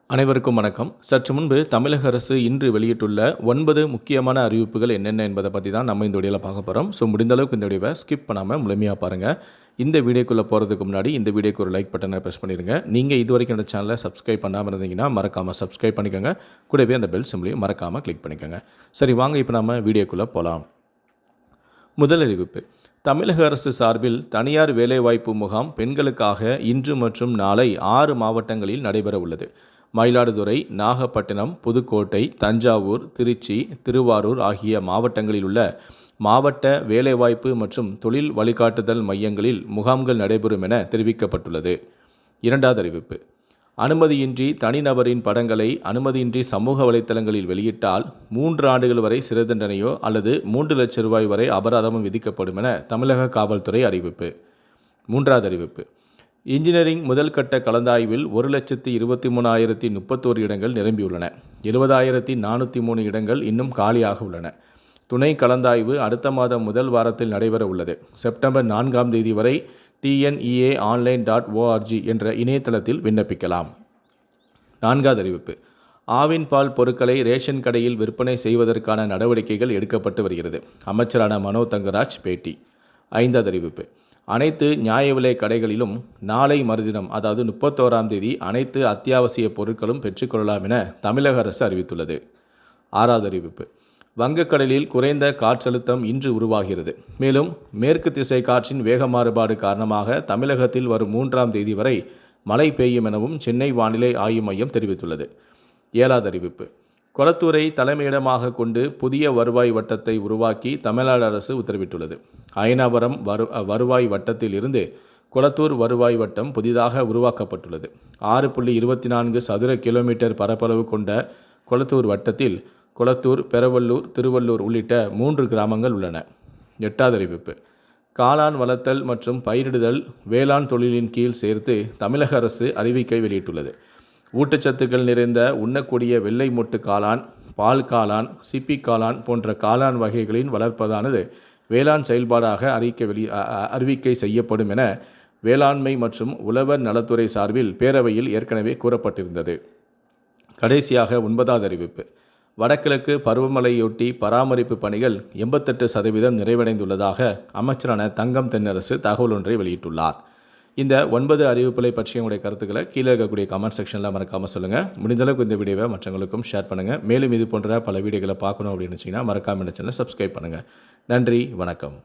அனைவருக்கும் வணக்கம். சற்று முன்பு தமிழக அரசு இன்று வெளியிட்டுள்ள 9 முக்கியமான அறிவிப்புகள் என்னென்ன என்பதை பற்றி தான் நம்ம இந்த வீடியோவில் பார்க்க போகிறோம். முடிந்த அளவுக்கு இந்த வீடியோவை ஸ்கிப் பண்ணாமல் முழுமையாக பாருங்கள். இந்த வீடியோக்குள்ளே போகிறதுக்கு முன்னாடி இந்த வீடியோக்கு ஒரு லைக் பட்டனை ப்ரெஸ் பண்ணிடுங்க. நீங்கள் இது வரைக்கும் அந்த சேனலை சப்ஸ்கிரைப் பண்ணாமல் இருந்தீங்கன்னா மறக்காமல் சப்ஸ்கிரைப் பண்ணிக்கோங்க. கூடவே அந்த பெல் சிம்லையும் மறக்காமல் கிளிக் பண்ணிக்கோங்க. சரி, வாங்க இப்போ நம்ம வீடியோக்குள்ளே போகலாம். முதல் அறிவிப்பு. தமிழக அரசு சார்பில் தனியார் வேலைவாய்ப்பு முகாம் பெண்களுக்காக இன்று மற்றும் நாளை 6 மாவட்டங்களில் நடைபெற உள்ளது. மயிலாடுதுறை, நாகப்பட்டினம், புதுக்கோட்டை, தஞ்சாவூர், திருச்சி, திருவாரூர் ஆகிய மாவட்டங்களில் உள்ள மாவட்ட வேலைவாய்ப்பு மற்றும் தொழில் வழிகாட்டுதல் மையங்களில் முகாம்கள் நடைபெறும் என தெரிவிக்கப்பட்டுள்ளது. இரண்டாவது அறிவிப்பு. அனுமதியின்றி தனிநபரின் படங்களை அனுமதியின்றி சமூக வலைத்தளங்களில் வெளியிட்டால் 3 ஆண்டுகள் வரை சிறை தண்டனையோ அல்லது 3 லட்சம் ரூபாய் வரை அபராதமும் விதிக்கப்படும் என தமிழக காவல்துறை அறிவிப்பு. மூன்றாவது அறிவிப்பு. இன்ஜினியரிங் முதல் கட்ட கலந்தாய்வில் 1,23,031 இடங்கள் நிரம்பியுள்ளன. 70,403 இடங்கள் இன்னும் காலியாக உள்ளன. துணை கலந்தாய்வு அடுத்த மாதம் முதல் வாரத்தில் நடைபெற உள்ளது. செப்டம்பர் 4ஆம் தேதி வரை tneaonline.org என்ற இணையதளத்தில் விண்ணப்பிக்கலாம். நான்காவது அறிவிப்பு. ஆவின் பால் பொருட்களை ரேஷன் கடையில் விற்பனை செய்வதற்கான நடவடிக்கைகள் எடுக்கப்பட்டு வருகிறது. அமைச்சரான மனோ தங்கராஜ் பேட்டி. ஐந்தாவது அறிவிப்பு. அனைத்து நியாய விலை கடைகளிலும் நாளை மறுதினம் அதாவது 31ஆம் தேதி அனைத்து அத்தியாவசிய பொருட்களும் பெற்றுக்கொள்ளலாம் என தமிழக அரசு அறிவித்துள்ளது. ஆறாவது அறிவிப்பு. வங்கக்கடலில் குறைந்த காற்றழுத்தம் இன்று உருவாகிறது. மேலும் மேற்கு திசை காற்றின் வேக மாறுபாடு காரணமாக தமிழகத்தில் வரும் 3ஆம் தேதி வரை மழை பெய்யும் எனவும் சென்னை வானிலை ஆய்வு மையம் தெரிவித்துள்ளது. ஏழாவது அறிவிப்பு. கொளத்தூரை தலைமையிடமாக கொண்டு புதிய வருவாய் வட்டத்தை உருவாக்கி தமிழ்நாடு அரசு உத்தரவிட்டுள்ளது. அயனாவரம் வருவாய் வட்டத்தில் இருந்து கொளத்தூர் வருவாய் வட்டம் புதிதாக உருவாக்கப்பட்டுள்ளது. 6.24 சதுர கிலோமீட்டர் பரப்பளவு கொண்ட கொளத்தூர் வட்டத்தில் கொளத்தூர், பெரவல்லூர், திருவள்ளூர் உள்ளிட்ட 3 கிராமங்கள் உள்ளன. எட்டாவது அறிவிப்பு. காளான் வளர்த்தல் மற்றும் பயிரிடுதல் வேளாண் தொழிலின் கீழ் சேர்த்து தமிழக அரசு அறிவிக்கை வெளியிட்டுள்ளது. ஊட்டச்சத்துக்கள் நிறைந்த உண்ணக்கூடிய வெள்ளை மொட்டு காளான், பால் காளான், சிப்பி காளான் போன்ற காளான் வகைகளின் வளர்ப்பதானது வேளாண் செயல்பாடாக அறிவிக்கை செய்யப்படும் என வேளாண்மை மற்றும் உழவர் நலத்துறை சார்பில் பேரவையில் ஏற்கனவே கூறப்பட்டிருந்தது. கடைசியாக 9வது அறிவிப்பு. வடகிழக்கு பருவமழையொட்டி பராமரிப்பு பணிகள் 88% நிறைவடைந்துள்ளதாக அமைச்சரான தங்கம் தென்னரசு தகவல் ஒன்றை வெளியிட்டுள்ளார். இந்த 9 அறிவிப்புகளை பற்றிய உங்களுடைய கருத்துக்களை கீழே இருக்கக்கூடிய கமெண்ட் செக்ஷனில் மறக்காமல் சொல்லுங்கள். முடிந்தளவுக்கு இந்த வீடியோவை மற்றவங்களுக்கும் ஷேர் பண்ணுங்கள். மேலும் இது போன்ற பல வீடியோக்களை பார்க்கணும் அப்படின்னு நினச்சிங்கன்னா மறக்காமல் இந்த சேனலை சப்ஸ்கிரைப் பண்ணுங்கள். நன்றி, வணக்கம்.